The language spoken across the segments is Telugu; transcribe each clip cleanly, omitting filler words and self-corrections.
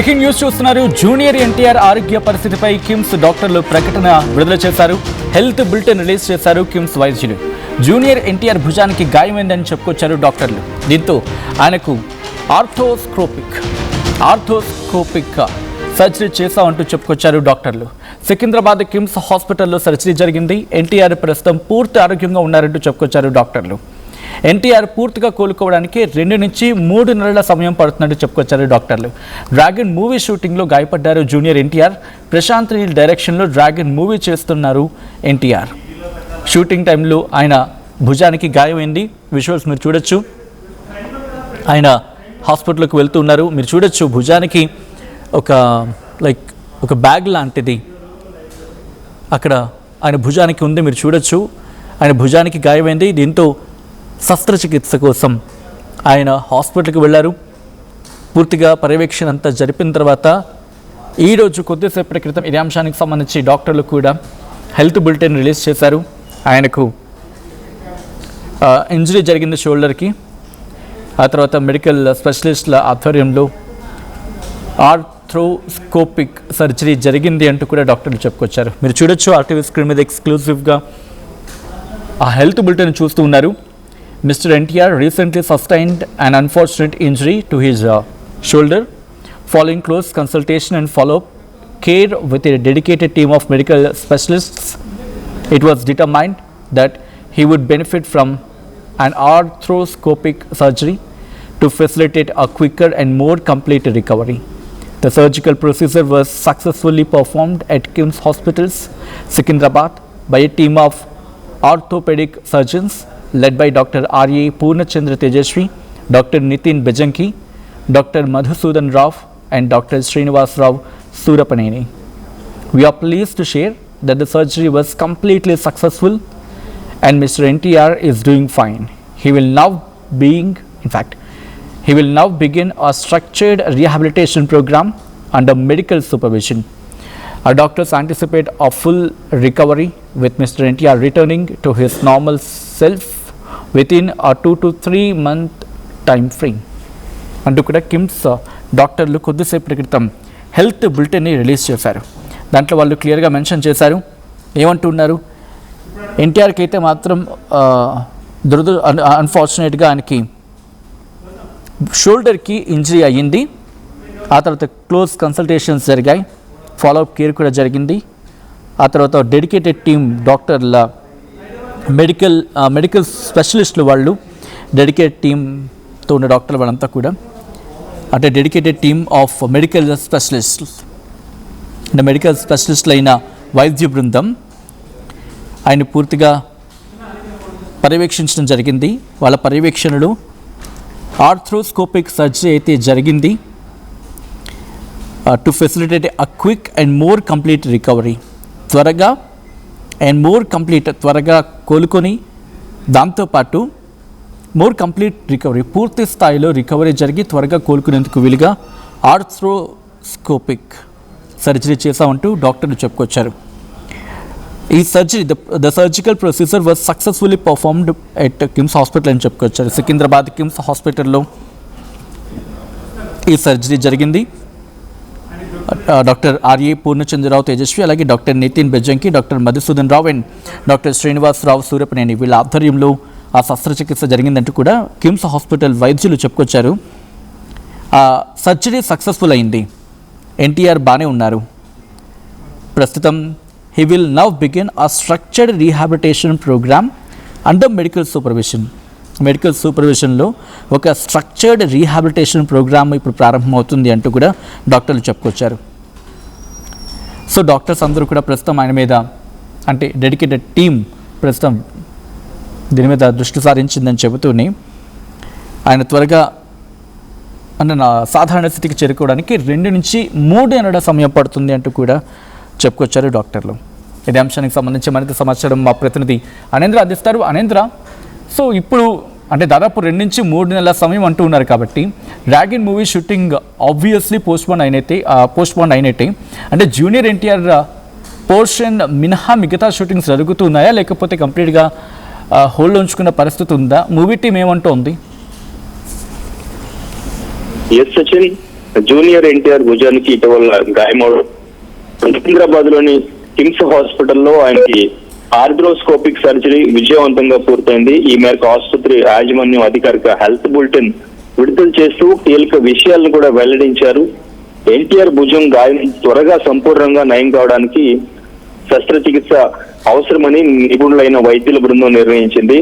బ్రేకింగ్ న్యూస్ చూస్తున్నారు. జూనియర్ ఎన్టీఆర్ ఆరోగ్య పరిస్థితిపై కిమ్స్ డాక్టర్లు ప్రకటన విడుదల చేశారు. హెల్త్ బులెటిన్ రిలీజ్ చేశారు కిమ్స్ వైద్యులు. జూనియర్ ఎన్టీఆర్ భుజానికి గాయమైందని చెప్పుకొచ్చారు డాక్టర్లు. దీంతో ఆయనకు ఆర్థోస్కోపిక్ సర్జరీ చేశామంటూ చెప్పుకొచ్చారు డాక్టర్లు. సికింద్రాబాద్ కిమ్స్ హాస్పిటల్లో సర్జరీ జరిగింది. ఎన్టీఆర్ ప్రస్తుతం పూర్తి ఆరోగ్యంగా ఉన్నారంటూ చెప్పుకొచ్చారు డాక్టర్లు. ఎన్టీఆర్ పూర్తిగా కోలుకోవడానికి 2 నుంచి 3 నెలల సమయం పడుతున్నట్టు చెప్పుకొచ్చారు డాక్టర్లు. డ్రాగన్ మూవీ షూటింగ్లో గాయపడ్డారు జూనియర్ ఎన్టీఆర్. ప్రశాంత్ నీల్ డైరెక్షన్లో డ్రాగన్ మూవీ చేస్తున్నారు ఎన్టీఆర్. షూటింగ్ టైంలో ఆయన భుజానికి గాయమైంది. విజువల్స్ మీరు చూడొచ్చు. ఆయన హాస్పిటల్కి వెళ్తూ ఉన్నారు. మీరు చూడొచ్చు భుజానికి ఒక బ్యాగ్ లాంటిది అక్కడ ఆయన భుజానికి ఉంది. మీరు చూడొచ్చు ఆయన భుజానికి గాయమైంది. దీంతో శస్త్రచికిత్స కోసం ఆయన హాస్పిటల్కి వెళ్ళారు. పూర్తిగా పర్యవేక్షణ అంతా జరిపిన తర్వాత ఈరోజు కొద్దిసేపటి క్రితం ఇదే అంశానికి సంబంధించి డాక్టర్లు కూడా హెల్త్ బులెటిన్ రిలీజ్ చేశారు. ఆయనకు ఇంజరీ జరిగింది షోల్డర్కి. ఆ తర్వాత మెడికల్ స్పెషలిస్టుల ఆధ్వర్యంలో ఆర్థ్రోస్కోపిక్ సర్జరీ జరిగింది అంటూ కూడా డాక్టర్లు చెప్పుకొచ్చారు. మీరు చూడొచ్చు ఆర్టీవీ స్క్రీన్ మీద ఎక్స్క్లూజివ్గా ఆ హెల్త్ బులెటిన్ చూస్తూ ఉన్నారు. Mr. NTR recently sustained an unfortunate injury to his shoulder. Following close consultation and follow-up care with a dedicated team of medical specialists, it was determined that he would benefit from an arthroscopic surgery to facilitate a quicker and more complete recovery. The surgical procedure was successfully performed at Kims Hospitals, Secunderabad by a team of orthopedic surgeons led by Dr. R.A. Purnachandra Tejashwi, Dr. Nitin Bejanki, Dr. Madhusudan Rao and Dr. Srinivas Rao Surapaneni. We are pleased to share that the surgery was completely successful and Mr. NTR is doing fine. He will now begin a structured rehabilitation program under medical supervision. Our doctors anticipate a full recovery with Mr. NTR returning to his normal self within a 2 to 3 month time frame. అంటూ కూడా కిమ్స్ డాక్టర్లు కొద్దిసేపటి క్రితం హెల్త్ బులెటిన్ని రిలీజ్ చేశారు. దాంట్లో వాళ్ళు క్లియర్గా మెన్షన్ చేశారు. ఏమంటున్నారు, ఎన్టీఆర్కి అయితే మాత్రం అన్ఫార్చునేట్గా ఆయనకి షోల్డర్కి ఇంజరీ అయ్యింది. ఆ తర్వాత క్లోజ్ కన్సల్టేషన్స్ జరిగాయి. ఫాలోఅప్ కేర్ కూడా జరిగింది. ఆ తర్వాత డెడికేటెడ్ టీమ్ డాక్టర్ల మెడికల్ స్పెషలిస్టులు వాళ్ళు డెడికేటెడ్ టీమ్తో ఉన్న డాక్టర్లు వాళ్ళంతా కూడా అంటే డెడికేటెడ్ టీమ్ ఆఫ్ మెడికల్ స్పెషలిస్టులు అయిన వైద్య బృందం ఆయన పూర్తిగా పర్యవేక్షించడం జరిగింది. వాళ్ళ పర్యవేక్షణలో ఆర్థ్రోస్కోపిక్ సర్జరీ అయితే జరిగింది to facilitate a quick and more complete recovery. త్వరగా కోలుకొని దాంతోపాటు మోర్ కంప్లీట్ రికవరీ పూర్తి స్థాయిలో రికవరీ జరిగి త్వరగా కోలుకునేందుకు వీలుగా ఆర్థ్రోస్కోపిక్ సర్జరీ చేశామంటూ డాక్టర్లు చెప్పుకొచ్చారు. ఈ surgery the surgical procedure was successfully performed at KIMS hospital అని చెప్పుకొచ్చారు. సికింద్రాబాద్ కిమ్స్ హాస్పిటల్లో ఈ సర్జరీ జరిగింది. డాక్టర్ ఆర్ఏ పూర్ణచంద్రరావు తేజస్వి, అలాగే doctor Nitin Bejanki, doctor Madhusudan Rao and doctor Srinivas Rao Surapaneni వీళ్ళ ఆధ్వర్యంలో ఆ శస్త్రచికిత్స జరిగిందంటూ కూడా కిమ్స్ హాస్పిటల్ వైద్యులు చెప్పుకొచ్చారు. ఆ సర్జరీ సక్సెస్ఫుల్ అయింది. ఎన్టీఆర్ బాగానే ఉన్నారు. ప్రస్తుతం he will now begin a structured rehabilitation program under medical సూపర్విజన్లో ఒక స్ట్రక్చర్డ్ రీహాబిలిటేషన్ ప్రోగ్రామ్ ఇప్పుడు ప్రారంభమవుతుంది అంటూ కూడా డాక్టర్లు చెప్పుకొచ్చారు. సో డాక్టర్స్ అందరూ కూడా ప్రస్తుతం ఆయన మీద అంటే డెడికేటెడ్ టీం ప్రస్తుతం దీని మీద దృష్టి సారించిందని చెబుతూనే ఆయన త్వరగా సాధారణ స్థితికి చేరుకోవడానికి 2 నుంచి 3 నెలల సమయం పడుతుంది అంటూ కూడా చెప్పుకొచ్చారు డాక్టర్లు. ఇదే అంశానికి సంబంధించి మరింత సమాచారం మా ప్రతినిధి అనేంద్ర అందిస్తారు. అనేంద్ర, సో ఇప్పుడు అంటే దాదాపు 2 నుంచి 3 నెలల సమయం అంటూ ఉన్నారు కాబట్టి dragon movie shooting obviously postpone అయినట్టే. అంటే జూనియర్ ఎన్టీఆర్ పోర్షన్ మినహా మిగతా షూటింగ్స్ జరుగుతున్నాయా, లేకపోతే కంప్లీట్గా హోల్డ్ ఉంచుకున్న పరిస్థితి ఉందా? మూవీ టీం ఏమంటోంది? ఎస్ సచిన్, జూనియర్ ఎన్టీఆర్ భుజానికి ఇటీవల గాయమవడం, సికింద్రాబాద్ లోని కిమ్స్ హాస్పిటల్లో ఆయనకి ఆర్థ్రోస్కోపిక్ సర్జరీ విజయవంతంగా పూర్తయింది. ఈ మేరకు ఆసుపత్రి యాజమాన్యం అధికారిక హెల్త్ బులెటిన్ విడుదల చేస్తూ కీలక విషయాలను కూడా వెల్లడించారు. ఎన్టీఆర్ భుజం గాయం త్వరగా సంపూర్ణంగా నయం కావడానికి శస్త్రచికిత్స అవసరమని నిపుణులైన వైద్యుల బృందం నిర్ణయించింది.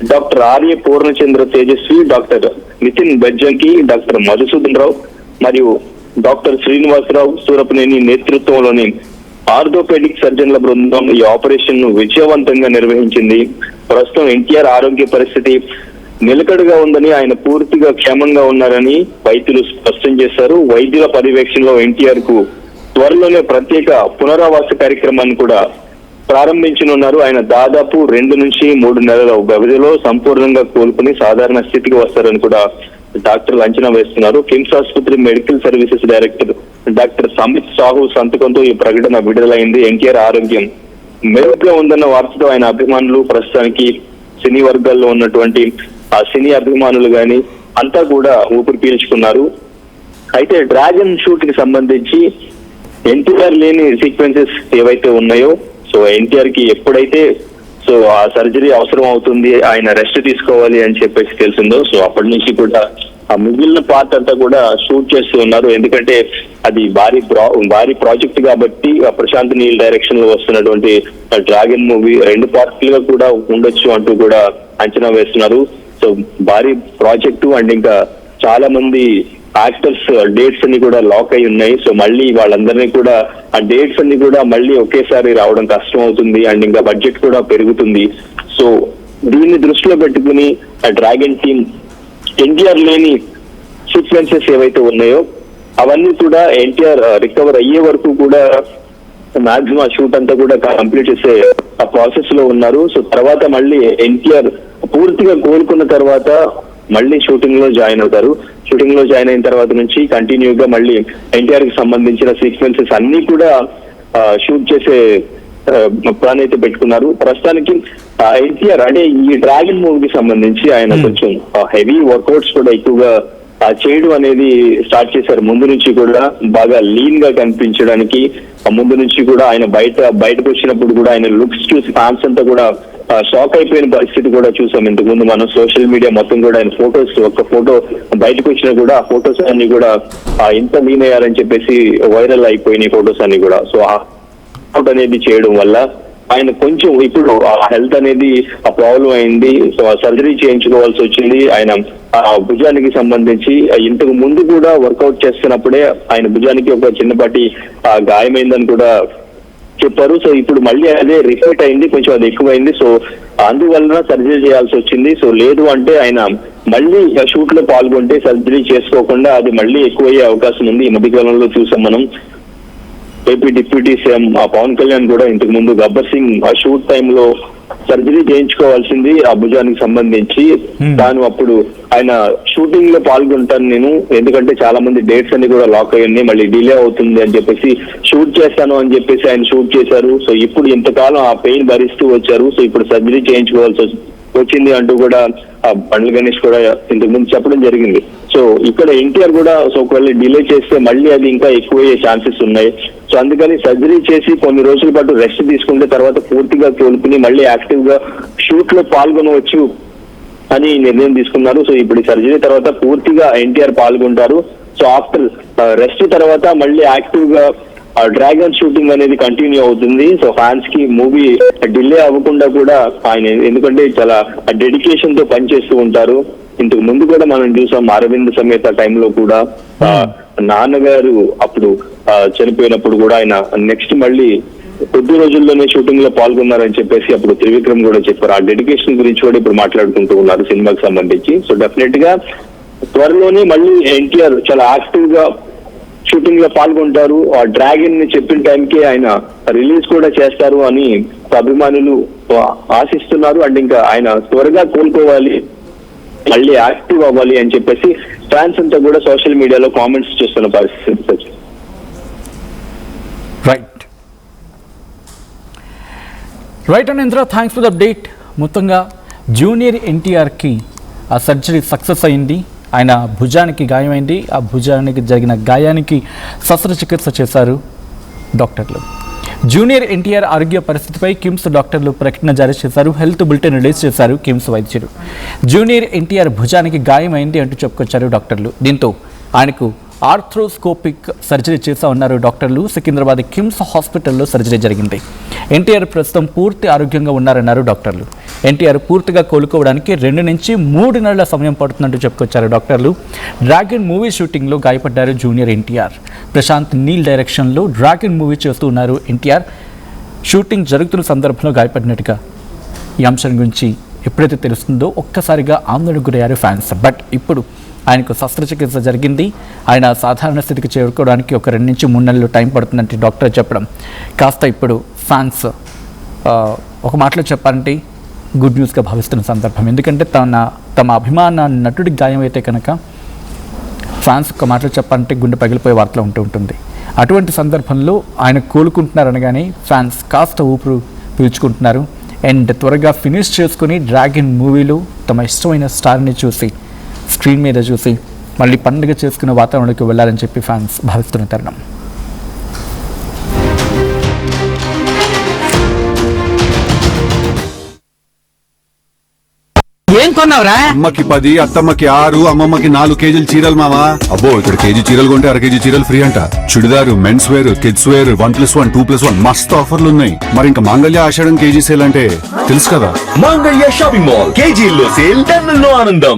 Doctor Arya Purnachandra Tejaswi, doctor Nitin Bejjanki, doctor Madhusudan Rao మరియు డాక్టర్ శ్రీనివాసరావు సూరపనేని నేతృత్వంలోని ఆర్థోపెడిక్ సర్జన్ల బృందం ఈ ఆపరేషన్ ను విజయవంతంగా నిర్వహించింది. ప్రస్తుతం ఎన్టీఆర్ ఆరోగ్య పరిస్థితి నిలకడగా ఉందని, ఆయన పూర్తిగా క్షేమంగా ఉన్నారని వైద్యులు స్పష్టం చేశారు. వైద్యుల పర్యవేక్షణలో ఎన్టీఆర్ కు త్వరలోనే ప్రత్యేక పునరావాస కార్యక్రమాన్ని కూడా ప్రారంభించనున్నారు. ఆయన దాదాపు 2 నుంచి 3 నెలల వ్యవధిలో సంపూర్ణంగా కోలుకుని సాధారణ స్థితికి వస్తారని కూడా డాక్టర్లు అంచనా వేస్తున్నారు. కిమ్స్ ఆసుపత్రి medical services director doctor Samit Sahu సంతకంతో ఈ ప్రకటన విడుదలైంది. ఎన్టీఆర్ ఆరోగ్యం మెరుగ్గా ఉందన్న వార్తతో ఆయన అభిమానులు, ప్రస్తుతానికి సినీ వర్గాల్లో ఉన్నటువంటి ఆ సినీ అభిమానులు గాని అంతా కూడా ఊపిరి పీల్చుకున్నారు. అయితే డ్రాగన్ షూట్ కి సంబంధించి ఎన్టీఆర్ లేని సీక్వెన్సెస్ ఏవైతే ఉన్నాయో, సో ఎన్టీఆర్ కి ఎప్పుడైతే సో ఆ సర్జరీ అవసరం అవుతుంది, ఆయన రెస్ట్ తీసుకోవాలి అని చెప్పేసి తెలిసిందో, సో అప్పటి నుంచి కూడా ఆ మిగిలిన పార్ట్ అంతా కూడా షూట్ చేస్తూ ఉన్నారు. ఎందుకంటే అది భారీ ప్రాజెక్ట్ కాబట్టి ప్రశాంత్ నీల్ డైరెక్షన్ లో వస్తున్నటువంటి డ్రాగన్ మూవీ 2 పార్ట్లుగా కూడా ఉండొచ్చు అంటూ కూడా అంచనా వేస్తున్నారు. సో భారీ ప్రాజెక్టు అండ్ ఇంకా చాలా మంది యాక్టర్స్ డేట్స్ అన్ని కూడా లాక్ అయి ఉన్నాయి. సో మళ్ళీ వాళ్ళందరినీ కూడా ఆ డేట్స్ అన్ని కూడా మళ్ళీ ఒకేసారి రావడం కష్టం అవుతుంది అండ్ ఇంకా బడ్జెట్ కూడా పెరుగుతుంది. సో దీన్ని దృష్టిలో పెట్టుకుని ఆ డ్రాగన్ టీమ్ ఎన్టీఆర్ లేని సీక్వెన్సెస్ ఏవైతే ఉన్నాయో అవన్నీ కూడా ఎన్టీఆర్ రికవర్ అయ్యే వరకు కూడా మాక్సిమం ఆ షూట్ అంతా కూడా కంప్లీట్ చేసే ఆ ప్రాసెస్ లో ఉన్నారు. సో తర్వాత మళ్ళీ ఎన్టీఆర్ పూర్తిగా కోలుకున్న తర్వాత మళ్ళీ షూటింగ్ లో జాయిన్ అవుతారు. షూటింగ్ లో జాయిన్ అయిన తర్వాత నుంచి కంటిన్యూగా మళ్ళీ ఎన్టీఆర్ కి సంబంధించిన సీక్వెన్సెస్ అన్ని కూడా షూట్ చేసే ప్లాన్ అయితే పెట్టుకున్నారు. ప్రస్తుతానికి ఎన్టీఆర్ అంటే ఈ డ్రాగన్ మూవీకి సంబంధించి ఆయన కొంచెం హెవీ వర్కౌట్స్ కూడా ఎక్కువగా చేయడం అనేది స్టార్ట్ చేశారు. ముందు నుంచి కూడా బాగా లీన్ గా కనిపించడానికి ముందు నుంచి కూడా ఆయన బయటకు వచ్చినప్పుడు కూడా ఆయన లుక్స్ చూసి ఫ్యాన్స్ అంతా కూడా షాక్ అయిపోయిన పరిస్థితి కూడా చూసాం. ఇంతకు ముందు మనం సోషల్ మీడియా మొత్తం కూడా ఆయన ఫొటోస్, ఒక ఫోటో బయటకు వచ్చినా కూడా ఆ ఫొటోస్ అన్ని కూడా ఇంత లీన్ అయ్యారని చెప్పేసి వైరల్ అయిపోయినాయి ఫొటోస్ అన్ని కూడా. సో అవుట్ అనేది చేయడం వల్ల ఆయన కొంచెం ఇప్పుడు ఆ హెల్త్ అనేది ఆ ప్రాబ్లం అయింది. సో ఆ సర్జరీ చేయించుకోవాల్సి వచ్చింది. ఆయన భుజానికి సంబంధించి ఇంతకు ముందు కూడా వర్కౌట్ చేస్తున్నప్పుడే ఆయన భుజానికి ఒక చిన్నపాటి గాయమైందని కూడా చెప్పారు. సో ఇప్పుడు మళ్ళీ అదే రిపీట్ అయింది, కొంచెం అది ఎక్కువైంది. సో అందువలన సర్జరీ చేయాల్సి వచ్చింది. సో లేదు అంటే ఆయన మళ్ళీ షూట్ లో పాల్గొంటే సర్జరీ చేసుకోకుండా అది మళ్ళీ ఎక్కువయ్యే అవకాశం ఉంది. ఈ మధ్యకాలంలో చూసాం మనం AP deputy CM Pawan Kalyan కూడా ఇంతకు ముందు గబ్బర్ సింగ్ ఆ షూట్ టైంలో సర్జరీ చేయించుకోవాల్సింది ఆ భుజానికి సంబంధించి. తాను అప్పుడు ఆయన షూటింగ్ లో పాల్గొంటాను నేను, ఎందుకంటే చాలా మంది డేట్స్ అన్ని కూడా లాక్ అయ్యి మళ్ళీ డిలే అవుతుంది అని చెప్పేసి షూట్ చేస్తాను అని చెప్పేసి ఆయన షూట్ చేశారు. సో ఇప్పుడు ఇంతకాలం ఆ పెయిన్ భరిస్తూ వచ్చారు. సో ఇప్పుడు సర్జరీ చేయించుకోవాల్సి వచ్చింది అంటూ కూడా బండ్ల గణేష్ కూడా ఇంతకు ముందు చెప్పడం జరిగింది. సో ఇక్కడ ఎన్టీఆర్ కూడా సో ఒకవేళ డిలే చేస్తే మళ్ళీ అది ఇంకా ఎక్కువయ్యే ఛాన్సెస్ ఉన్నాయి. సో అందుకని సర్జరీ చేసి కొన్ని రోజుల పాటు రెస్ట్ తీసుకుంటే తర్వాత పూర్తిగా కోలుకుని మళ్ళీ యాక్టివ్ గా షూట్ లో పాల్గొనవచ్చు అని నిర్ణయం తీసుకున్నారు. సో ఇప్పుడు సర్జరీ తర్వాత పూర్తిగా ఎన్టీఆర్ పాల్గొంటారు. సో ఆఫ్టర్ రెస్ట్ తర్వాత మళ్ళీ యాక్టివ్ గా డ్రాగన్ షూటింగ్ అనేది కంటిన్యూ అవుతుంది. సో ఫ్యాన్స్ కి మూవీ డిలే అవ్వకుండా కూడా ఆయన, ఎందుకంటే చాలా డెడికేషన్ తో పనిచేస్తూ ఉంటారు. ఇంతకు ముందు కూడా మనం చూసాం అరవింద్ సమేత టైంలో కూడా నాన్నగారు అప్పుడు చనిపోయినప్పుడు కూడా ఆయన నెక్స్ట్ మళ్ళీ కొద్ది రోజుల్లోనే షూటింగ్ లో పాల్గొన్నారని చెప్పేసి అప్పుడు త్రివిక్రమ్ కూడా చెప్పారు. ఆ డెడికేషన్ గురించి కూడా ఇప్పుడు మాట్లాడుకుంటూ ఉన్నారు సినిమాకి సంబంధించి. సో డెఫినెట్ గా త్వరలోనే మళ్ళీ ఎన్టీఆర్ చాలా యాక్టివ్ గా షూటింగ్ లో పాల్గొంటారు. ఆ డ్రాగన్ ని చెప్పిన టైంకి ఆయన రిలీజ్ కూడా చేస్తారు అని అభిమానులు ఆశిస్తున్నారు. అండ్ ఇంకా ఆయన త్వరగా కోలుకోవాలి, మళ్ళీ యాక్టివ్ అవ్వాలి అని చెప్పేసి ఫ్యాన్స్ అంతా కూడా సోషల్ మీడియాలో కామెంట్స్ చేస్తున్న పరిస్థితి. Right అనేంద్ర, thanks for the update. మొత్తంగా జూనియర్ ఎన్టీఆర్కి ఆ సర్జరీ సక్సెస్ అయింది. ఆయన భుజానికి గాయమైంది. ఆ భుజానికి జరిగిన గాయానికి శస్త్రచికిత్స చేశారు డాక్టర్లు. జూనియర్ ఎన్టీఆర్ ఆరోగ్య పరిస్థితిపై కిమ్స్ డాక్టర్లు ప్రకటన జారీ చేశారు. హెల్త్ బులెటిన్ రిలీజ్ చేశారు కిమ్స్ వైద్యులు. జూనియర్ ఎన్టీఆర్ భుజానికి గాయమైంది అంటూ చెప్పుకొచ్చారు డాక్టర్లు. దీంతో ఆయనకు ఆర్థ్రోస్కోపిక్ సర్జరీ చేస్తా ఉన్నారు డాక్టర్లు. సికింద్రాబాద్ కిమ్స్ హాస్పిటల్లో సర్జరీ జరిగింది. ఎన్టీఆర్ ప్రస్తుతం పూర్తి ఆరోగ్యంగా ఉన్నారన్నారు డాక్టర్లు. ఎన్టీఆర్ పూర్తిగా కోలుకోవడానికి 2 నుంచి 3 నెలల సమయం పడుతుందంటూ చెప్పుకొచ్చారు డాక్టర్లు. డ్రాగన్ మూవీ షూటింగ్లో గాయపడ్డారు జూనియర్ ఎన్టీఆర్. ప్రశాంత్ నీల్ డైరెక్షన్లో డ్రాగన్ మూవీ చేస్తూ ఉన్నారు ఎన్టీఆర్. షూటింగ్ జరుగుతున్న సందర్భంలో గాయపడినట్టుగా ఈ అంశం గురించి ఎప్పుడైతే తెలుస్తుందో ఒక్కసారిగా ఆందోళనకు గురయ్యారు ఫ్యాన్స్. బట్ ఇప్పుడు ఆయనకు శస్త్రచికిత్స జరిగింది. ఆయన సాధారణ స్థితికి చేరుకోవడానికి ఒక 2 నుంచి 3 నెలలు టైం పడుతుందంటే డాక్టర్ చెప్పడం కాస్త ఇప్పుడు ఫ్యాన్స్ ఒక మాటలో చెప్పాలంటే గుడ్ న్యూస్గా భావిస్తున్న సందర్భం. ఎందుకంటే తమ అభిమాన నటుడి గాయం అయితే కనుక ఫ్యాన్స్ ఒక మాటలో చెప్పాలంటే గుండె పగిలిపోయే వార్తలు ఉంటుంది. అటువంటి సందర్భంలో ఆయన కోలుకుంటున్నారనగానే ఫ్యాన్స్ కాస్త ఊపిరి పీల్చుకుంటున్నారు. అండ్ త్వరగా ఫినిష్ చేసుకుని డ్రాగన్ మూవీలో తమ ఇష్టమైన స్టార్ని చూసి స్క్రీన్ మీద చూసి మళ్ళీ పండుగ చేసుకునే వాతావరణంలోకి వెళ్ళాలని చెప్పి ఫ్యాన్స్ భావిస్తున్న తరుణం. ఏం కొన్నావురా? అమ్మకి 10, అత్తమ్మకి 6, అమ్మమ్మకి 4 కేజీలు చీరలు మావా. అబ్బో, ఇక్కడ కేజీ చీరలు కొంటే అర కేజీ చీరలు ఫ్రీ అంట. Churidar, men's wear, kids wear 1+1, 2+1 మస్తు ఆఫర్లు ఉన్నాయి. మరి ఇంకా మాంగళ్య ఆషాఢం కేజీ సేల్ అంటే తెలుసు కదా. మాంగళ్య షాపింగ్ మాల్ కేజీల్లో సేల్, టన్నుల్లో ఆనందం.